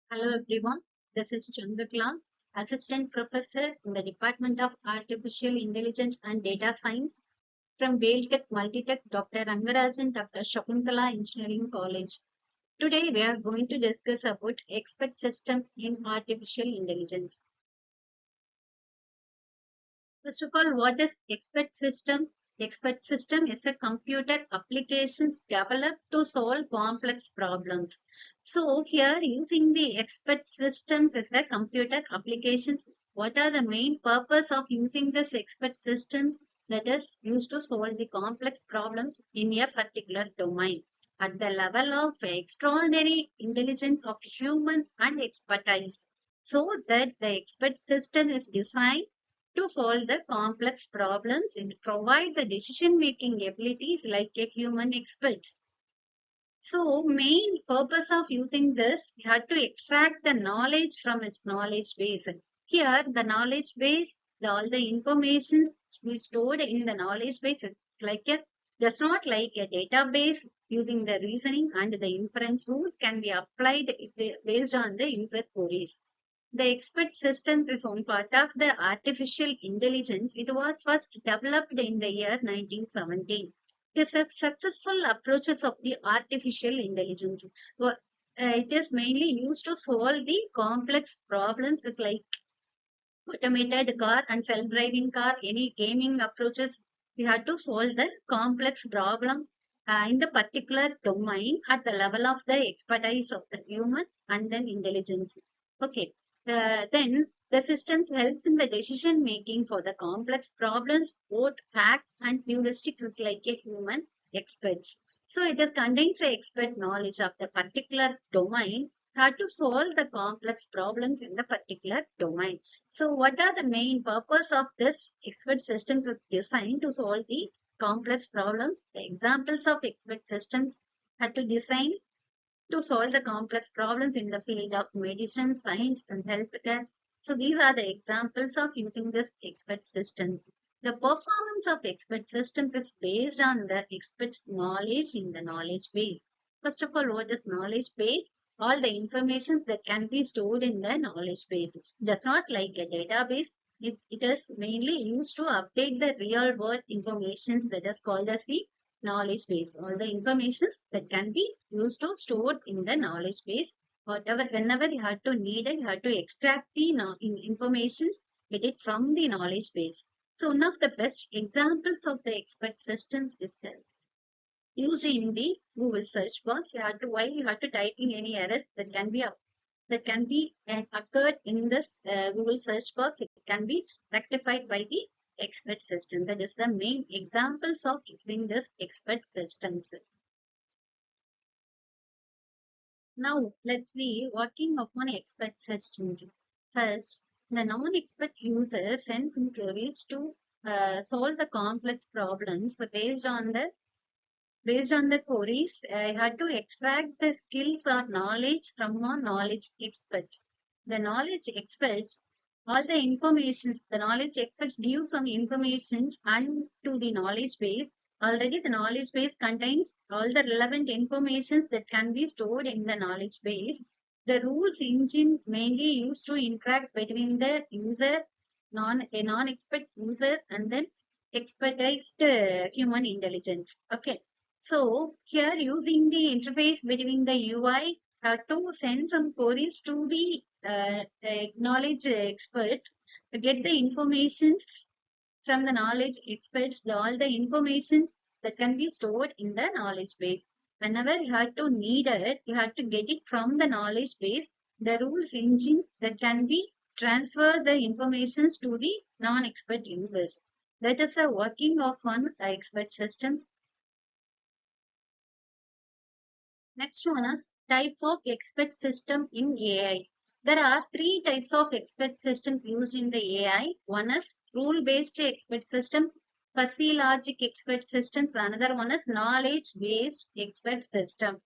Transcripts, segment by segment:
Hello everyone, this is Chandrakala, Assistant Professor in the Department of Artificial Intelligence and Data Science from Tech Multitech Dr. Rangarajan Dr. Shakuntala Engineering College. Today we are going to discuss about expert systems in artificial intelligence. First of all, what is expert system? Expert system is a computer applications developed to solve complex problems. So here using the expert systems as a computer applications, what are the main purpose of using this expert systems that is used to solve the complex problems in a particular domain at the level of extraordinary intelligence of human and expertise, so that the expert system is designed to solve the complex problems and provide the decision making abilities like a human experts. So main purpose of using this, you have to extract the knowledge from its knowledge base. Here the knowledge base, all the information we stored in the knowledge base, it's like a just not like a database. Using the reasoning and the inference rules can be applied based on the user queries. The expert systems is one part of the artificial intelligence. It was first developed in the year 1917. The successful approaches of the artificial intelligence. It is mainly used to solve the complex problems. It's like automated car and self-driving car, any gaming approaches. We have to solve the complex problem in the particular domain at the level of the expertise of the human and then intelligence. Okay. Then the systems helps in the decision making for the complex problems, both facts and heuristics is like a human experts. So it is contains the expert knowledge of the particular domain how to solve the complex problems in the particular domain. So what are the main purpose of this expert systems is designed to solve the complex problems. The examples of expert systems are to design to solve the complex problems in the field of medicine, science, and healthcare. So these are the examples of using this expert systems. The performance of expert systems is based on the expert's knowledge in the knowledge base. First of all, what is knowledge base? All the information that can be stored in the knowledge base. Just not like a database. It is mainly used to update the real world information that is called as the knowledge base. All the information that can be used to stored in the knowledge base. Whatever, whenever you have to need it, you have to extract the information, get it from the knowledge base. So one of the best examples of the expert systems is the used in the Google search box. You have to while you have to type in any errors that can be occurred in this Google search box. It can be rectified by the expert system. That is the main examples of using this expert systems. Now let's see working upon expert systems. First, the non-expert user sends inquiries to solve the complex problems based on the queries. I had to extract the skills or knowledge from our knowledge experts. The knowledge experts, all the information, the knowledge experts give some information and to the knowledge base. Already the knowledge base contains all the relevant information that can be stored in the knowledge base. The rules engine mainly used to interact between the user, a non-expert user and then expertized human intelligence. Okay. So here using the interface between the UI to send some queries to the knowledge experts to get the information from the knowledge experts, all the information that can be stored in the knowledge base. Whenever you have to need it, you have to get it from the knowledge base. The rules engines that can be transfer the information to the non-expert users. That is the working of one expert systems. Next one is types of expert system in AI. There are three types of expert systems used in the AI. One is rule-based expert systems, fuzzy logic expert systems. Another one is knowledge-based expert system.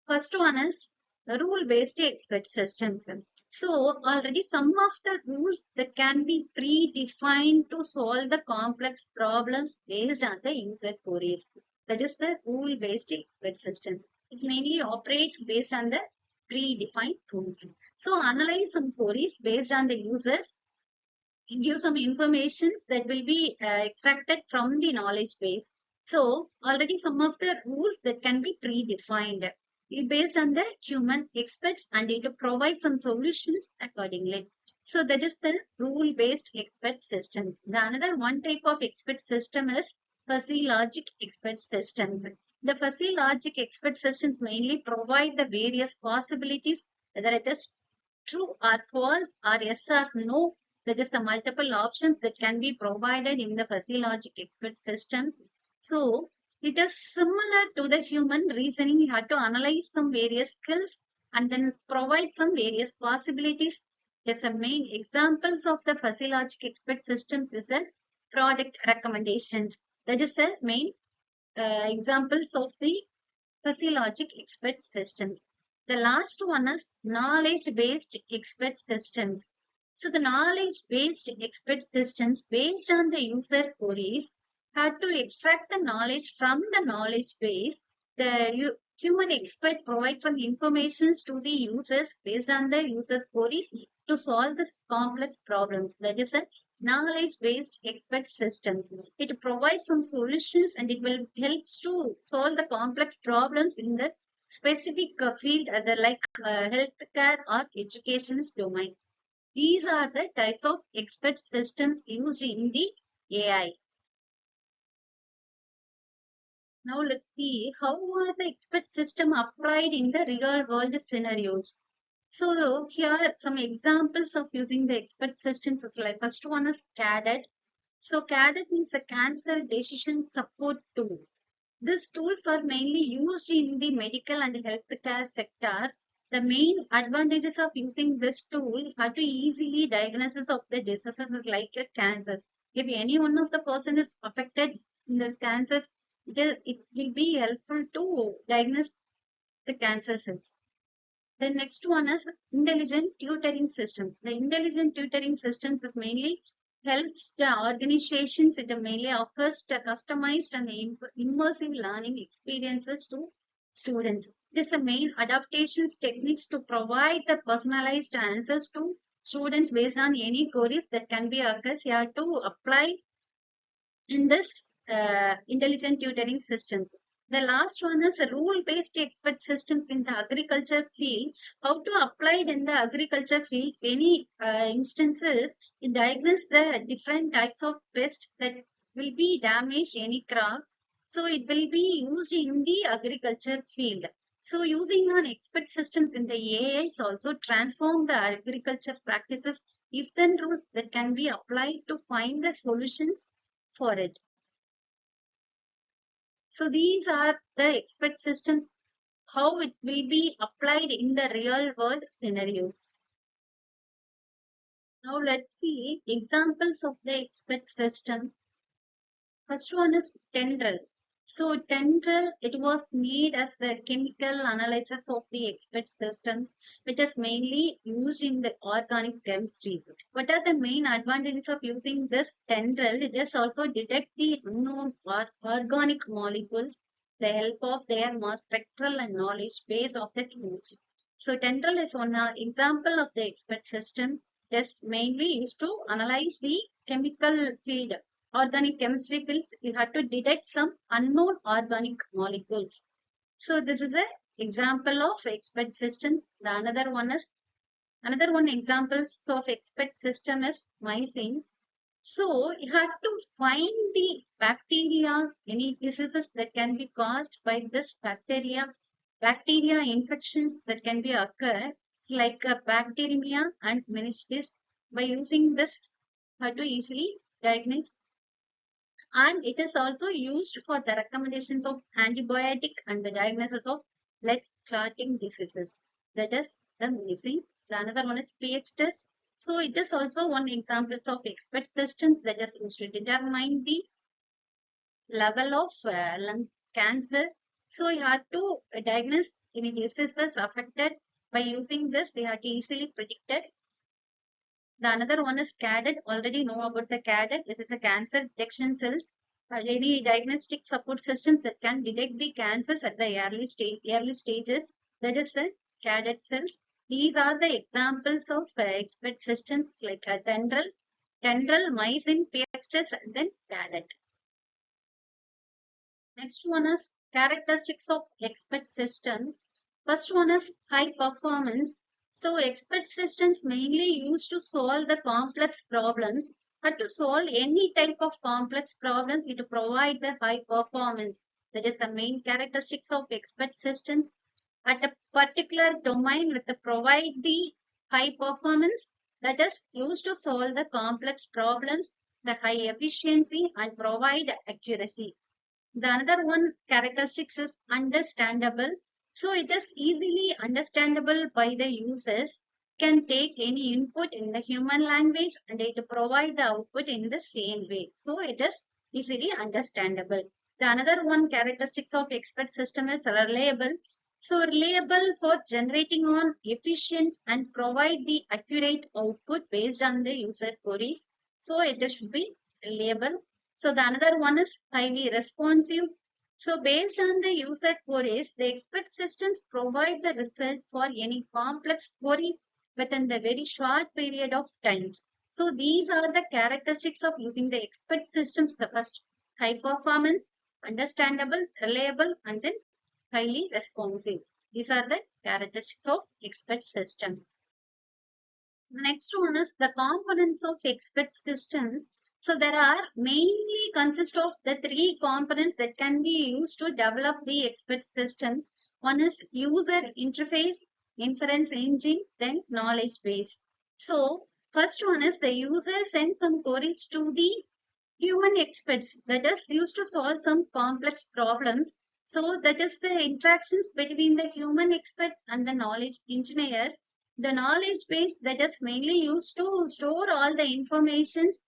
First one is rule-based expert systems. So already some of the rules that can be predefined to solve the complex problems based on the user queries. That is the rule-based expert systems. It mainly operates based on the predefined rules. So analyze some queries based on the users, give some information that will be extracted from the knowledge base. So already some of the rules that can be predefined based on the human experts and it will provide some solutions accordingly. So that is the rule based expert systems. The another one type of expert system is fuzzy logic expert systems. The fuzzy logic expert systems mainly provide the various possibilities, whether it is true or false or yes or no. There is the multiple options that can be provided in the fuzzy logic expert systems. So it is similar to the human reasoning. You have to analyze some various skills and then provide some various possibilities. That's the main examples of the fuzzy logic expert systems is the product recommendations. That is the main examples of the fuzzy logic expert systems. The last one is knowledge-based expert systems. So the knowledge-based expert systems based on the user queries had to extract the knowledge from the knowledge base. The human expert provides some information to the users based on the user's queries to solve this complex problem. That is a knowledge-based expert systems. It provides some solutions and it will helps to solve the complex problems in the specific field, other like healthcare or education domain. These are the types of expert systems used in the AI. Now let's see how are the expert system applied in the real world scenarios. So here are some examples of using the expert systems. Like first one is CADET. So CADET means a cancer decision support tool. These tools are mainly used in the medical and healthcare sectors. The main advantages of using this tool are to easily diagnosis of the diseases like cancers. If any one of the person is affected in this cancers, it will be helpful to diagnose the cancer cells. The next one is intelligent tutoring systems. The intelligent tutoring systems is mainly helps the organizations. It mainly offers the customized and immersive learning experiences to students. This is the main adaptations techniques to provide the personalized answers to students based on any queries that can be occurs. You have to apply in this intelligent tutoring systems. The last one is rule-based expert systems in the agriculture field. How to apply it in the agriculture fields? Any instances, it diagnose the different types of pests that will be damaged any crops. So it will be used in the agriculture field. So using on expert systems in the AI is also transform the agriculture practices if then rules that can be applied to find the solutions for it. So these are the expert systems, how it will be applied in the real world scenarios. Now let's see examples of the expert system. First one is tendril. So tendril, it was made as the chemical analysis of the expert systems, which is mainly used in the organic chemistry. What are the main advantages of using this tendril? It is also detect the unknown organic molecules, the help of their mass spectral and knowledge base of the chemistry. So tendril is one example of the expert system. That's mainly used to analyze the chemical field, organic chemistry fields. You have to detect some unknown organic molecules. So this is an example of expert systems. The another one examples of expert system is mycin. So you have to find the bacteria, any diseases that can be caused by this bacteria infections that can be occur, like bacteremia and meningitis. By using this, how to easily diagnose, and it is also used for the recommendations of antibiotic and the diagnosis of blood clotting diseases. That is the missing. The another one is pH test. So it is also one example of expert systems that is used to determine the level of lung cancer. So you have to diagnose any diseases affected by using this. You have to easily predict it. The another one is CADET. Already know about the CADET. It is a cancer detection cells. Any diagnostic support systems that can detect the cancers at the early stages. That is a cadet cells. These are the examples of expert systems like tendril, mycin, pxs, and then cadet. Next one is characteristics of expert system. First one is high performance. So expert systems mainly used to solve the complex problems, but to solve any type of complex problems, it provide the high performance. That is the main characteristics of expert systems. At a particular domain with the provide the high performance that is used to solve the complex problems, the high efficiency and provide accuracy. The another one characteristics is understandable. So it is easily understandable by the users, can take any input in the human language and it provide the output in the same way. So it is easily understandable. The another one characteristics of expert system is reliable. So reliable for generating on efficient and provide the accurate output based on the user queries. So it should be reliable. So the another one is highly responsive. So based on the user queries, the expert systems provide the result for any complex query within the very short period of time. So these are the characteristics of using the expert systems. The first, high performance, understandable, reliable, and then highly responsive. These are the characteristics of expert system. The next one is the components of expert systems. So there are mainly consist of the three components that can be used to develop the expert systems. One is user interface, inference engine, then knowledge base. So first one is the user sends some queries to the human experts that is used to solve some complex problems. So that is the interactions between the human experts and the knowledge engineers. The knowledge base that is mainly used to store all the informations,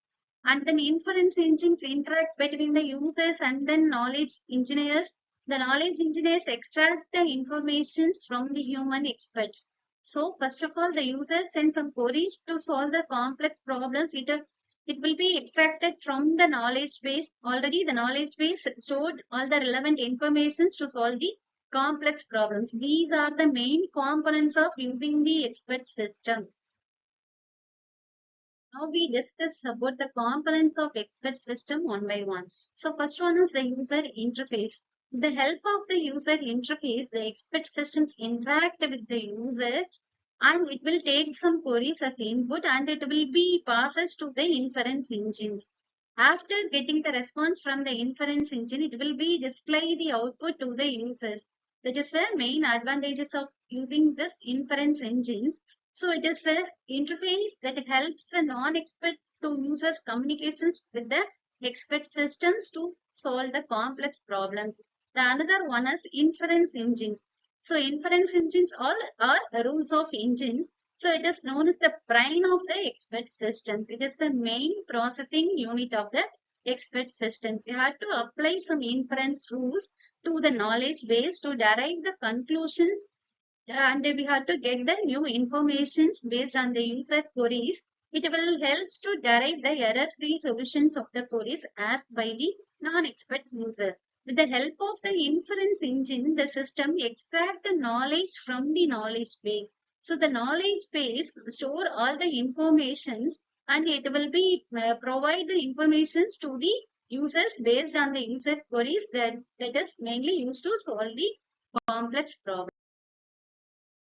and then inference engines interact between the users and then knowledge engineers. The knowledge engineers extract the informations from the human experts. So first of all, the user sends some queries to solve the complex problems. It will be extracted from the knowledge base. Already the knowledge base stored all the relevant informations to solve the complex problems. These are the main components of using the expert system. Now we discuss about the components of expert system one by one. So first one is the user interface. With the help of the user interface, the expert systems interact with the user and it will take some queries as input and it will be passes to the inference engines. After getting the response from the inference engine, it will be display the output to the users. That is the main advantages of using this inference engines. So it is a interface that helps the non-expert to users communications with the expert systems to solve the complex problems. The another one is inference engines. So inference engines all are rules of engines. So it is known as the brain of the expert systems. It is the main processing unit of the expert systems. You have to apply some inference rules to the knowledge base to derive the conclusions, and we have to get the new informations based on the user queries. It will help to derive the error-free solutions of the queries asked by the non-expert users. With the help of the inference engine, the system extract the knowledge from the knowledge base. So the knowledge base store all the informations and it will be provide the informations to the users based on the user queries that is mainly used to solve the complex problems.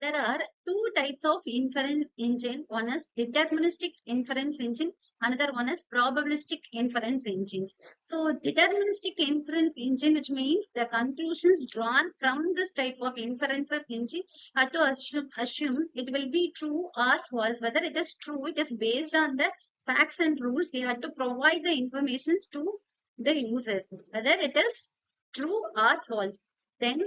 There are two types of inference engine. One is deterministic inference engine. Another one is probabilistic inference engines. So deterministic inference engine, which means the conclusions drawn from this type of inference engine are to assume it will be true or false. Whether it is true, it is based on the facts and rules. You have to provide the informations to the users, whether it is true or false. Then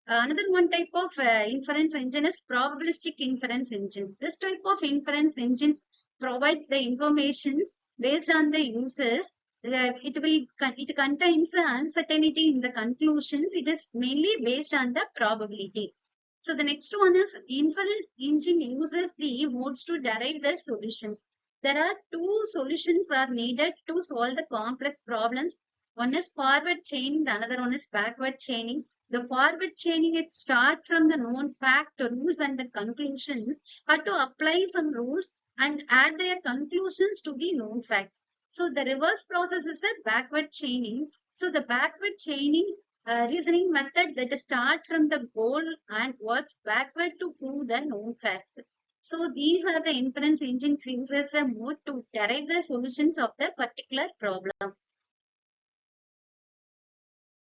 another one type of inference engine is probabilistic inference engine. This type of inference engines provides the informations based on the users. It contains the uncertainty in the conclusions. It is mainly based on the probability. So the next one is inference engine uses the modes to derive the solutions. There are two solutions are needed to solve the complex problems. One is forward chaining, the another one is backward chaining. The forward chaining, it starts from the known fact, rules, and the conclusions, or to apply some rules and add their conclusions to the known facts. So the reverse process is a backward chaining. So the backward chaining reasoning method that starts from the goal and works backward to prove the known facts. So these are the inference engines uses a mode to derive the solutions of the particular problem.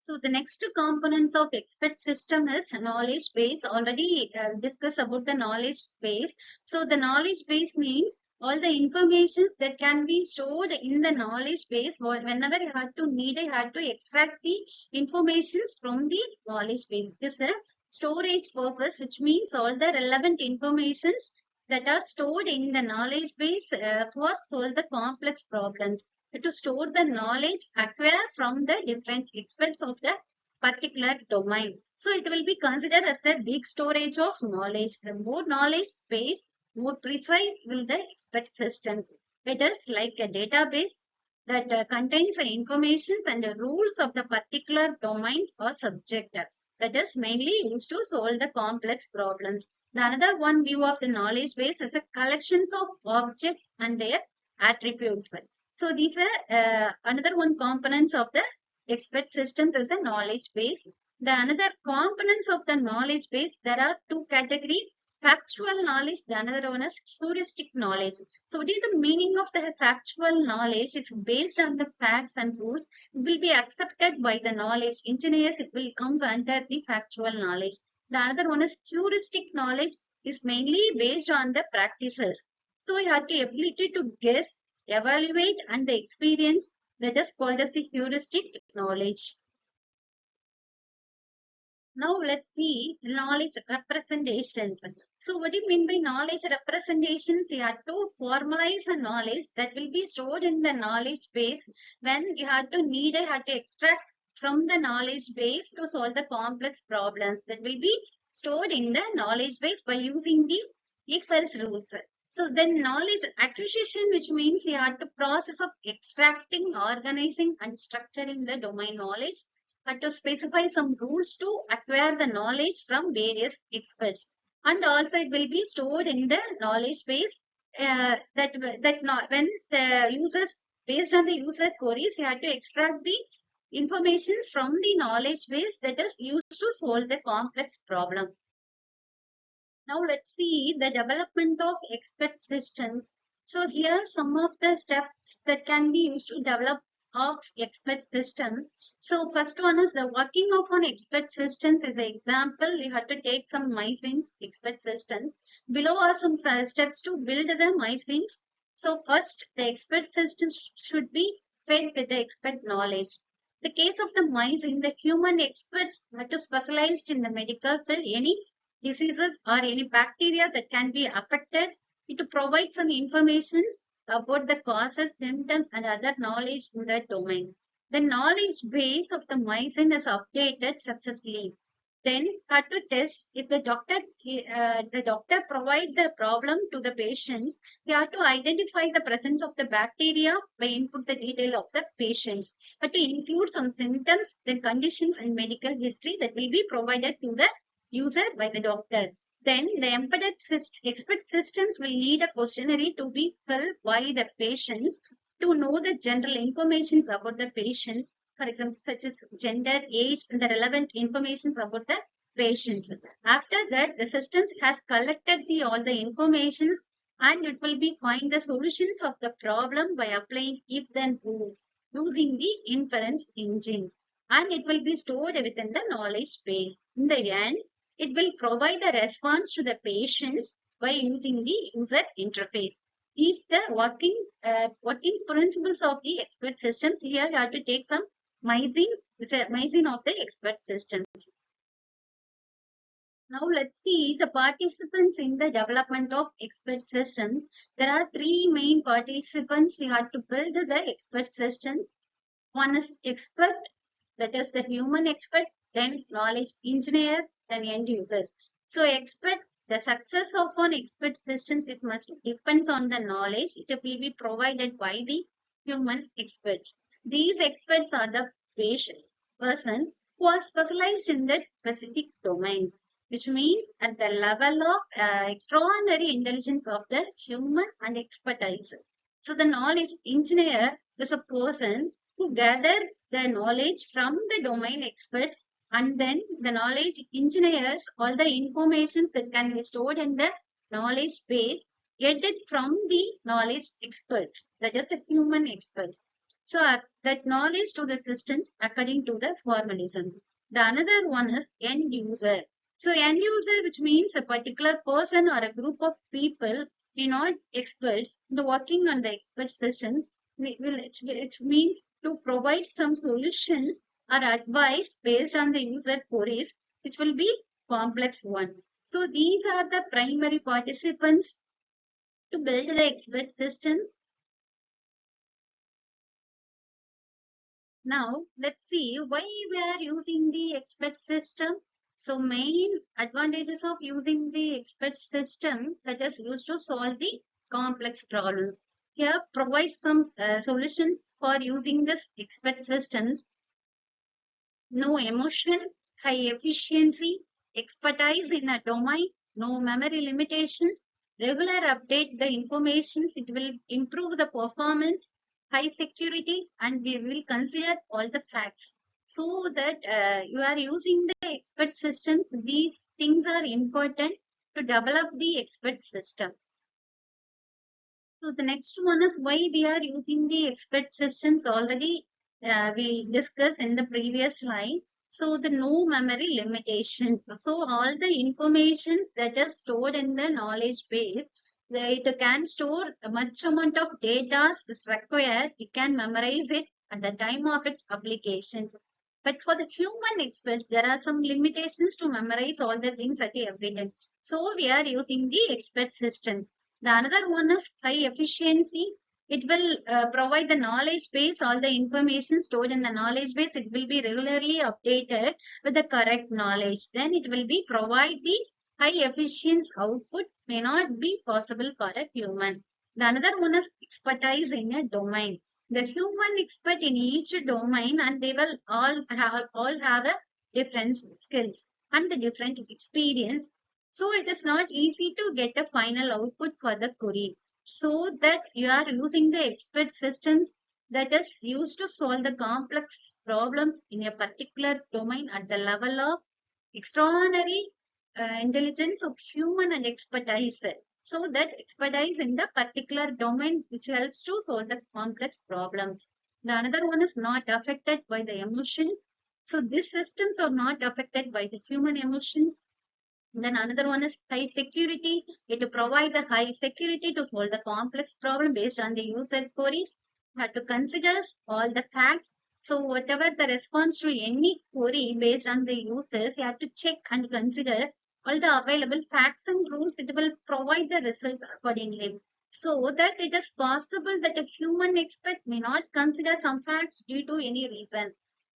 So the next components of expert system is knowledge base. Already discussed about the knowledge base. So the knowledge base means all the informations that can be stored in the knowledge base. Whenever you had to need, you had to extract the information from the knowledge base. This is a storage purpose, which means all the relevant informations that are stored in the knowledge base for solve the complex problems, to store the knowledge acquired from the different experts of the particular domain. So it will be considered as the big storage of knowledge. The more knowledge space, more precise will the expert systems. It is like a database that contains the information and the rules of the particular domains or subject, that is mainly used to solve the complex problems. The another one view of the knowledge base is a collections of objects and their attributes. So these are another one components of the expert systems is the knowledge base. The another components of the knowledge base, there are two categories: factual knowledge. The another one is heuristic knowledge. So what is the meaning of the factual knowledge? It's based on the facts and rules. It will be accepted by the knowledge engineers. It will come under the factual knowledge. The another one is heuristic knowledge, is mainly based on the practices. So you have the ability to guess, evaluate, and the experience, that is called as the heuristic knowledge. Now let's see knowledge representations. So what do you mean by knowledge representations? You have to formalize a knowledge that will be stored in the knowledge base. When you have to need, you have to extract from the knowledge base to solve the complex problems, that will be stored in the knowledge base by using the if-else rules. So then knowledge acquisition, which means you have to process of extracting, organizing, and structuring the domain knowledge, but to specify some rules to acquire the knowledge from various experts. And also it will be stored in the knowledge base, when the users, based on the user queries, you have to extract the information from the knowledge base that is used to solve the complex problem. Now let's see the development of expert systems. So here some of the steps that can be used to develop of expert system. So first one is the working of an expert systems. As an example, we have to take some MySins expert systems. Below are some steps to build the MySins. So first, the expert systems should be fed with the expert knowledge. The case of the MySin, the human experts are to specialized in the medical field, any diseases or any bacteria that can be affected, it provides some information about the causes, symptoms, and other knowledge in that domain. The knowledge base of the mycin is updated successfully. Then had to test if the doctor provide the problem to the patients. They have to identify the presence of the bacteria by input the detail of the patients. But to include some symptoms, then conditions and medical history that will be provided to the user by the doctor. Then the embedded expert systems will need a questionnaire to be filled by the patients to know the general information about the patients, for example, such as gender, age, and the relevant information about the patients. After that, the systems has collected all the informations, and it will be find the solutions of the problem by applying if-then rules using the inference engines, and it will be stored within the knowledge base. In the end, it will provide a response to the patients by using the user interface. These the working principles of the expert systems. Here you have to take some mycin of the expert systems. Now let's see the participants in the development of expert systems. There are three main participants. You have to build the expert systems. One is expert, that is the human expert, then knowledge engineer, then end users. So expert, the success of an expert systems is must depends on the knowledge. It will be provided by the human experts. These experts are the person who are specialized in the specific domains, which means at the level of extraordinary intelligence of the human and expertise. So the knowledge engineer is a person who gathered the knowledge from the domain experts, and then the knowledge engineers all the information that can be stored in the knowledge base, get it from the knowledge experts, that is the human experts. So that knowledge to the systems according to the formalisms. The another one is end user. So end user, which means a particular person or a group of people, not experts, the working on the expert system, which means to provide some solutions or advice based on the user queries, which will be complex one. So these are the primary participants to build the expert systems. Now, let's see why we are using the expert system. So, main advantages of using the expert system that is used to solve the complex problems. Here, provide some solutions for using this expert systems. No emotion, high efficiency, expertise in a domain, no memory limitations, regular update the information, it will improve the performance, high security, and we will consider all the facts. So that you are using the expert systems, these things are important to develop the expert system. So the next one is why we are using the expert systems already we discussed in the previous slide. So the no memory limitations. So all the information that is stored in the knowledge base, it can store a much amount of data is required. We can memorize it at the time of its applications. But for the human experts, there are some limitations to memorize all the things at every time. So we are using the expert systems. The another one is high efficiency. It will provide the knowledge base, all the information stored in the knowledge base. It will be regularly updated with the correct knowledge. Then it will be provide the high efficiency output may not be possible for a human. The another one is expertise in a domain. The human expert in each domain, and they will all have a different skills and the different experience, so it is not easy to get a final output for the query. So that you are using the expert systems that is used to solve the complex problems in a particular domain at the level of extraordinary intelligence of human and expertise. So that expertise in the particular domain which helps to solve the complex problems. The another one is not affected by the emotions. So these systems are not affected by the human emotions. Then another one is high security. It provide the high security to solve the complex problem based on the user queries. You have to consider all the facts. So whatever the response to any query based on the users, you have to check and consider all the available facts and rules. It will provide the results accordingly. So that it is possible that a human expert may not consider some facts due to any reason.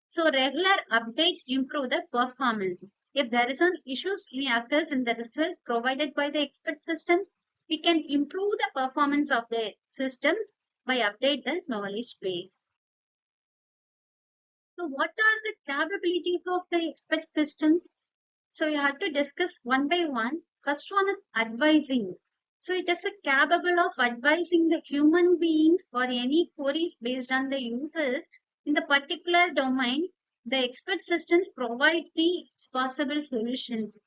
So regular update improve the performance. If there is an issues any occurs in the result provided by the expert systems, we can improve the performance of the systems by update the knowledge base. So what are the capabilities of the expert systems? So we have to discuss one by one. First one is advising. So it is capable of advising the human beings for any queries based on the users in the particular domain. The expert systems provide the possible solutions.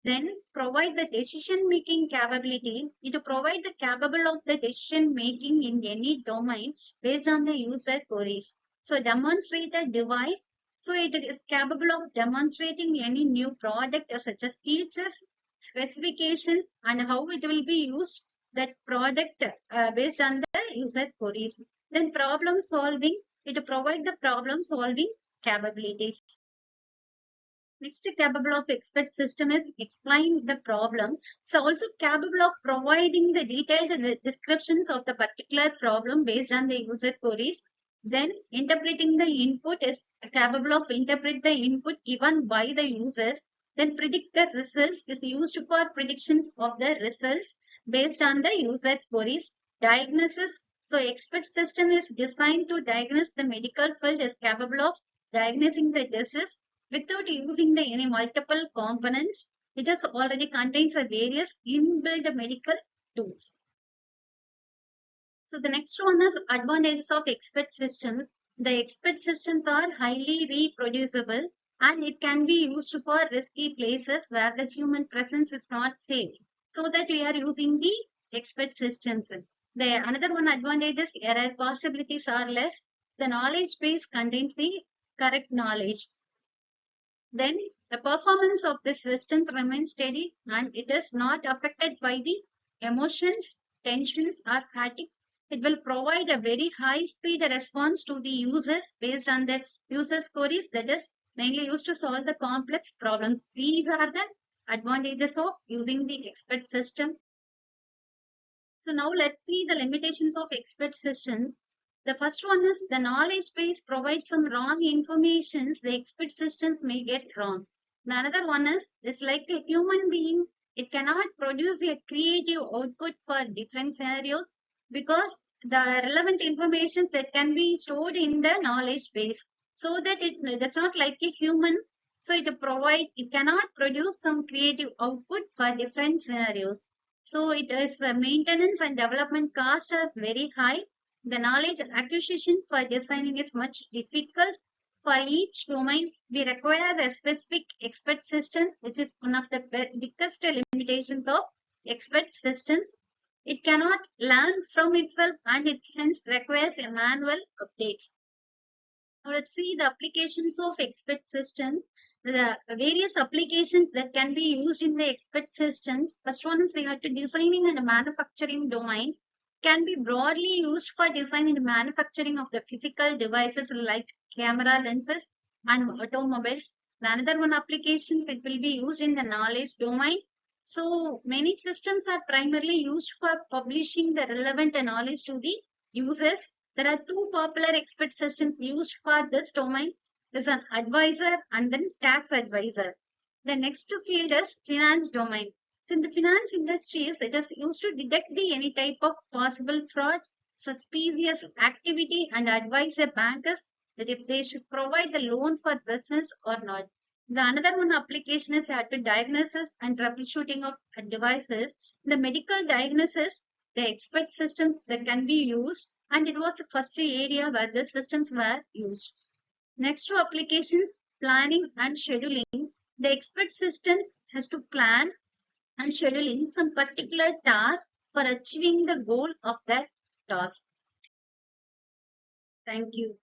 Then provide the decision making capability. It provide the capable of the decision making in any domain based on the user queries. So demonstrate a device, so it is capable of demonstrating any new product such as features, specifications, and how it will be used, that product based on the user queries. Then problem solving, it provide the problem solving capabilities. Next capable of expert system is explain the problem. So also capable of providing the detailed descriptions of the particular problem based on the user queries. Then interpreting the input is capable of interpret the input given by the users. Then predict the results is used for predictions of the results based on the user queries. Diagnosis. So expert system is designed to diagnose the medical field, is capable of diagnosing the disease without using the any multiple components. It has already contains a various inbuilt medical tools. So the next one is advantages of expert systems. The expert systems are highly reproducible and it can be used for risky places where the human presence is not safe. So that we are using the expert systems. The another one advantage is error possibilities are less. The knowledge base contains the correct knowledge. Then the performance of the systems remains steady and it is not affected by the emotions, tensions, or fatigue. It will provide a very high speed response to the users based on the user queries that is mainly used to solve the complex problems. These are the advantages of using the expert system. So now let's see the limitations of expert systems. The first one is the knowledge base provides some wrong information the expert systems may get wrong. The another one is like a human being, it cannot produce a creative output for different scenarios because the relevant information that can be stored in the knowledge base so that it does not like a human. So it cannot produce some creative output for different scenarios. So it is the maintenance and development cost is very high. The knowledge acquisition for designing is much difficult. For each domain, we require a specific expert systems, which is one of the biggest limitations of expert systems. It cannot learn from itself and it hence requires a manual updates. Now let's see the applications of expert systems. The various applications that can be used in the expert systems. First one is you have to designing and manufacturing domain can be broadly used for design and manufacturing of the physical devices like camera lenses and automobiles. The another one applications it will be used in the knowledge domain. So many systems are primarily used for publishing the relevant knowledge to the users. There are two popular expert systems used for this domain. There's an advisor and then tax advisor. The next field is finance domain. So in the finance industries, it is used to detect the any type of possible fraud, suspicious activity and advise the bankers that if they should provide the loan for business or not. The another one application is to diagnosis and troubleshooting of devices. The medical diagnosis, the expert systems that can be used and it was the first area where the systems were used. Next to applications, planning and scheduling. The expert systems has to plan and scheduling some particular task for achieving the goal of that task. Thank you.